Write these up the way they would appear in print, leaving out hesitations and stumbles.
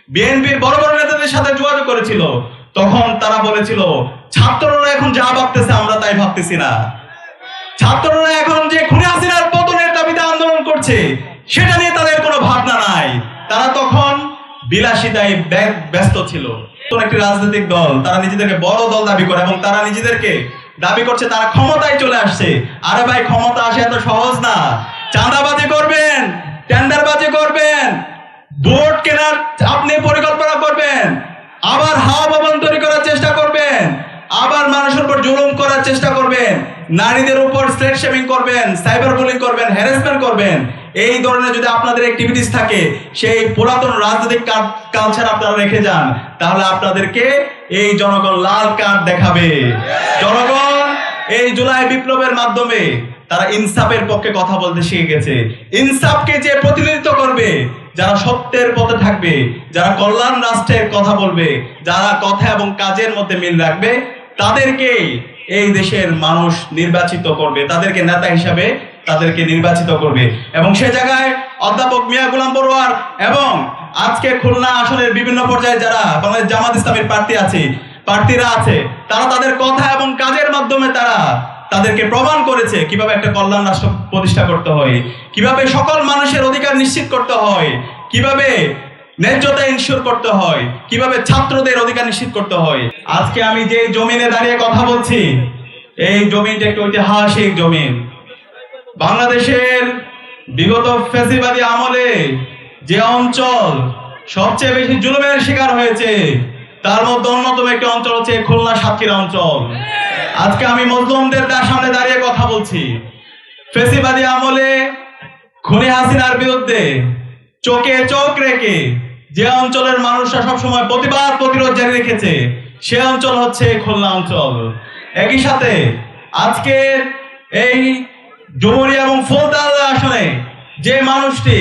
বিএনপির বড় বড় নেতাদের সাথে যোগাযোগ করেছিল, তখন তারা বলেছিল ছাত্ররা এখন যা ভাবতেছে আমরা তাই ভাবতেছি না। ছাত্ররা এখন যে খুনি হাসিনার পতনের দাবিতে আন্দোলন করছে সেটা নিয়ে তাদের কোনো ভাবনা নাই। তারা তখন বিলাসিতায় ব্যস্ত ছিল। একটি রাজনৈতিক দল তারা নিজেদেরকে বড় দল দাবি করে এবং তারা নিজেদেরকে দাবি করছে তারা ক্ষমতায় চলে আসছে। আরে ভাই, ক্ষমতা আসে এত সহজ না। চাঁদাবাজি করবেন, টেন্ডারবাজি করবেন, ভোট কেনার আপনি পরিকল্পনা করবেন, আবার হাওয়া ভবন তৈরি করার চেষ্টা করবেন, আবার মানুষের উপর জুলুম করার চেষ্টা করবেন, নারীদের উপর স্ট্রেট শেমিং করবেন, সাইবার বুলিং করবেন, হ্যারাসমেন্ট করবেন। এই ধরনের যদি আপনাদের অ্যাক্টিভিটিস থাকে, সেই পুরাতন রাজনৈতিক কালচার আপনারা রেখে যান, তাহলে আপনাদেরকে এই জনগণ লাল কার্ড দেখাবে। জনগণ এই জুলাই বিপ্লবের মাধ্যমে তারা ইনসাফের পক্ষে কথা বলতে শিখে গেছে। ইনসাফকে যে প্রতিনিধিত্ব করবে, যারা সত্যের পথে থাকবে, যারা কল্যাণ রাষ্ট্রের কথা বলবে, যারা কথা এবং কাজের মধ্যে মিল রাখবে, তাদেরকে এই দেশের মানুষ নির্বাচিত করবে, তাদেরকে নেতা হিসাবে তাদেরকে নির্বাচিত করবে। এবং সে জায়গায় অধ্যাপক মিয়া গোলাম পরোয়ার এবং আজকে খুলনা আসনের বিভিন্ন পর্যায়ে যারা বাংলাদেশ জামাত ইসলামের প্রার্থীরা আছে, তারা তাদের কথা এবং কাজের মাধ্যমে তারা তাদেরকে প্রমাণ করেছে কিভাবে একটা কল্যাণ রাষ্ট্র প্রতিষ্ঠা করতে হয়, কিভাবে সকল মানুষের অধিকার নিশ্চিত করতে হয়, কিভাবে ন্যায্যতা ইনশিওর করতে হয়, কিভাবে ছাত্রদের অধিকার নিশ্চিত করতে হয়। আজকে আমি যে জমিনে দাঁড়িয়ে কথা বলছি, এই জমিনটা একটি ঐতিহাসিক জমিন। বাংলাদেশের বিগত ফ্যাসিবাদী আমলে যে অঞ্চল সবচেয়ে বেশি জুলুমের শিকার হয়েছে, তার মধ্যে অন্যতম একটি অঞ্চল হচ্ছে খুলনা সাতক্ষীরা অঞ্চল। আজকে আমি মজলুমদের সামনে দাঁড়িয়ে কথা বলছি। ফ্যাসিবাদী আমলে খুনি হাসিনার বিরুদ্ধে চোখে চোখ রেখে যে অঞ্চলের মানুষরা সবসময় প্রতিবাদ প্রতিরোধ জারি রেখেছে, সে অঞ্চল হচ্ছে খুলনা অঞ্চল। একই সাথে আজকে এই ডুমুরিয়া এবং ফুলতলা আসনে যে মানুষটি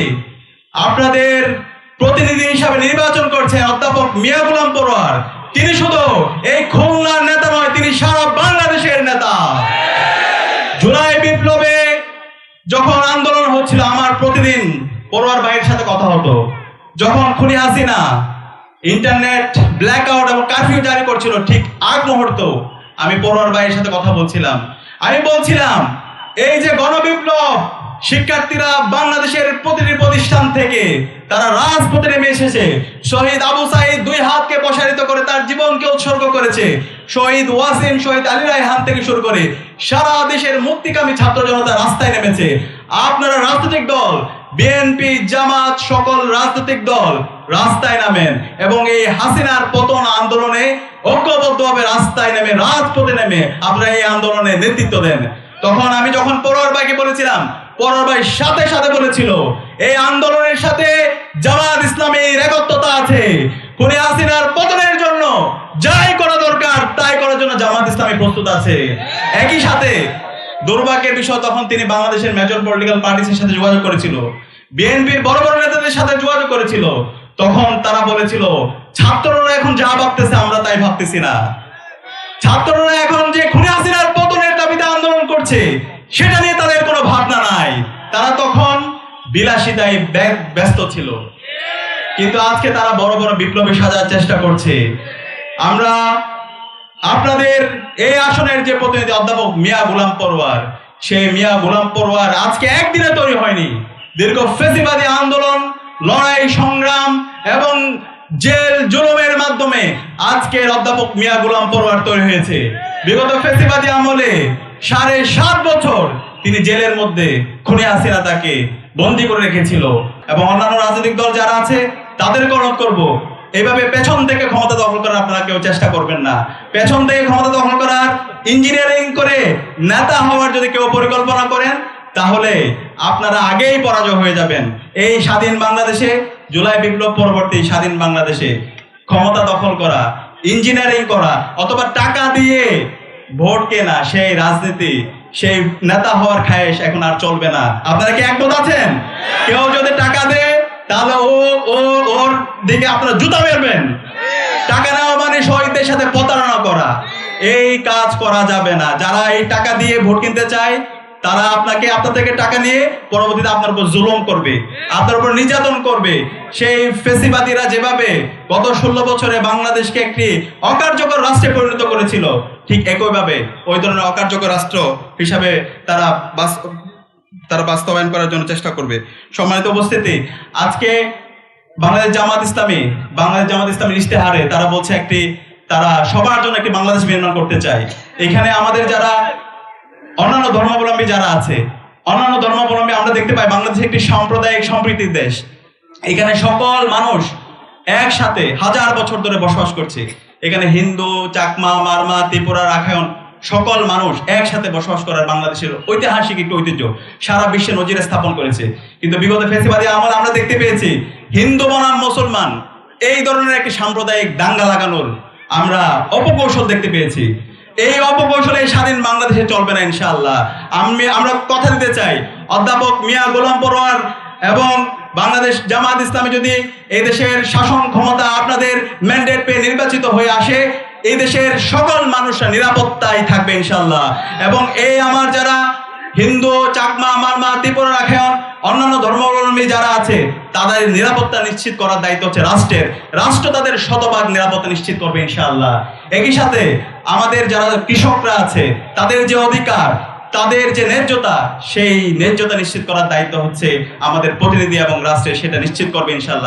আপনাদের প্রতিনিধি হিসাবে নির্বাচন করছে, অধ্যাপক মিয়া গোলাম পরোয়ার, তিনি শুধু এই খুলনার নেতা নয়, তিনি সারা বাংলাদেশের নেতা। জুলাই বিপ্লবে যখন আন্দোলন হচ্ছিল, আমার প্রতিদিন পরোয়ার ভাইয়ের সাথে কথা হতো। যখন খুনি হাসিনা ইন্টারনেট ব্ল্যাকআউট এবং কারফিউ জারি করছিল, ঠিক আগ মুহূর্ত আমি পরোয়ার ভাইয়ের সাথে কথা বলছিলাম। আমি বলছিলাম এই যে গণবিপ্লব, শিক্ষার্থীরা বাংলাদেশের প্রতিটি প্রতিষ্ঠান থেকে তারা রাজপথে নেমে এসেছে। শহীদ আবু সাইদ দুই হাতকে প্রসারিত করে তার জীবনকে উৎসর্গ করেছে। শহীদ ওয়াসিম, শহীদ আলী রায়হান থেকে শুরু করে সারা দেশের মুক্তিকামী ছাত্র জনতা রাস্তায় নেমেছে। আপনারা রাজনৈতিক দল বিএনপি, জামাত, সকল রাজনৈতিক দল রাস্তায় নামেন এবং এই হাসিনার পতন আন্দোলনে ঐক্যবদ্ধভাবে রাস্তায় নেমে, রাজপথে নেমে আপনারা এই আন্দোলনে নেতৃত্ব দেন। তখন আমি যখন পরোয়ার ভাইকে বলেছিলাম, পরোয়ার ভাই সাথে সাথে বলেছিল এই আন্দোলনের সাথে জামাত ইসলামের একত্রতা আছে। খুনি হাসিনার পতনের জন্য যাই করা দরকার তাই করার জন্য জামাত ইসলামী প্রস্তুত আছে। একই সাথে দুর্ভাগ্যের বিষয়, তখন তিনি বাংলাদেশের মেজর পলিটিক্যাল পার্টির সাথে যোগাযোগ করেছিল, বিএনপির বড় বড় নেতাদের সাথে যোগাযোগ করেছিল, তখন তারা বলেছিল ছাত্ররা এখন যা ভাবতেছে আমরা তাই ভাবতেছি না। ছাত্ররা এখন যে খুনি হাসিনার পতনের দাবিতে আন্দোলন করছে সেটা নিয়ে তাদের কোনো ভাবনা নাই। তারা তখন বিলাসিতায় ব্যস্ত ছিল। কিন্তু আজকে তারা বড় বড় বিপ্লবে সাজার চেষ্টা করছে। আমরা আপনাদের এই আসনের যে প্রতিনিধি অধ্যাপক মিয়া গোলাম পরোয়ার, সেই মিয়া গোলাম পরোয়ার আজকে একদিনে তৈরি হয়নি। দীর্ঘ ফ্যাসিবাদী আন্দোলন, লড়াই, সংগ্রাম এবং জেল জুলুমের মাধ্যমে আজকের অধ্যাপক মিয়া গোলাম পরোয়ার তৈরি হয়েছে। বিগত ফ্যাসিবাদী আমলে 7.5 বছর তিনি জেলের মধ্যে খুনি হাসিনা তাকে বন্দী করে রেখেছিল। এবং অন্যান্য রাজনৈতিক দল যারা আছে তাদেরকে অনুরোধ করব, এইভাবে পেছন থেকে ক্ষমতা দখল করার আপনারা কেউ চেষ্টা করবেন না। পেছন থেকে ক্ষমতা দখল করার, ইঞ্জিনিয়ারিং করে নেতা হওয়ার যদি কেউ পরিকল্পনা করেন, তাহলে আপনারা আগেই পরাজয় হয়ে যাবেন। এই স্বাধীন বাংলাদেশে, জুলাই বিপ্লব পরবর্তী স্বাধীন বাংলাদেশে ক্ষমতা দখল করা, ইঞ্জিনিয়ারিং করা অথবা টাকা দিয়ে ভোট কেনা, সেই রাজনীতি, সেই নেতা হওয়ার খায়েশ এখন আর চলবে না। আপনারা কি একমত আছেন? কেউ যদি টাকা দেয় তাহলে ওর দিকে আপনারা জুতা মেরবেন। টাকা নেওয়া মানে শহীদদের সাথে প্রতারণা করা, এই কাজ করা যাবে না। যারা এই টাকা দিয়ে ভোট কিনতে চায় তারা আপনার থেকে টাকা নিয়ে পরবর্তীতে আপনার উপর জুলুম করবে, আপনার উপর নির্যাতন করবে। সেই ফেসিবাদীরা যেভাবে গত 16 বছরে বাংলাদেশকে একটি অকার্যকর রাষ্ট্রে পরিণত করেছিল, ঠিক একইভাবে ওই ধরনের অকার্যকর রাষ্ট্র হিসাবে তারা বাস্তবায়ন করার জন্য চেষ্টা করবে। সম্মানিত উপস্থিতি, আজকে বাংলাদেশ জামাত ইসলামীর ইশতেহারে তারা বলছে তারা সবার জন্য একটি বাংলাদেশ নির্মাণ করতে চায়। এখানে আমাদের যারা অন্যান্য ধর্মাবলম্বী যারা আছে, আমরা দেখতে পাই বাংলাদেশ একটি সাম্প্রদায়িক সম্প্রীতির দেশ। এখানে সকল মানুষ একসাথে হাজার বছর ধরে বসবাস করছে। এখানে হিন্দু, চাকমা, মারমা, ত্রিপুরা, রাখায়ন সকল মানুষ একসাথে বসবাস করার বাংলাদেশের ঐতিহাসিক একটি ঐতিহ্য সারা বিশ্বে নজির স্থাপন করেছে। কিন্তু বিগত ফ্যাসিবাদী আমলে আমরা দেখতে পেয়েছি হিন্দু বনাম মুসলমান এই ধরনের একটি সাম্প্রদায়িক দাঙ্গা লাগানোর আমরা অপকৌশল দেখতে পেয়েছি। এই অপকৌশলে স্বাধীন বাংলাদেশে চলবে না ইনশাআল্লাহ। আমরা কথা দিতে চাই, অধ্যাপক মিয়া গোলাম পরোয়ার এবং বাংলাদেশ জামাত ইসলামী যদি এই দেশের শাসন ক্ষমতা আপনাদের ম্যান্ডেট পেয়ে নির্বাচিত হয়ে আসে, এই দেশের সকল মানুষরা নিরাপত্তায় থাকবে ইনশাআল্লাহ। এবং আমার যারা হিন্দু, চাকমা, মারমা, ত্রিপুরা, রাখায়ন, অন্যান্য ধর্মাবলম্বী যারা আছে তাদের নিরাপত্তা নিশ্চিত করার দায়িত্ব হচ্ছে রাষ্ট্রের। রাষ্ট্র তাদের শতভাগ নিরাপত্তা নিশ্চিত করবে ইনশাআল্লাহ। একই সাথে আমাদের যারা কৃষকরা আছে তাদের যে অধিকার, তাদের যে ন্যায্যতা, সেই ন্যায্যতা নিশ্চিত করার দায়িত্ব হচ্ছে আমাদের প্রতিনিধি এবং রাষ্ট্রের, সেটা নিশ্চিত করবে ইনশাআল্লাহ।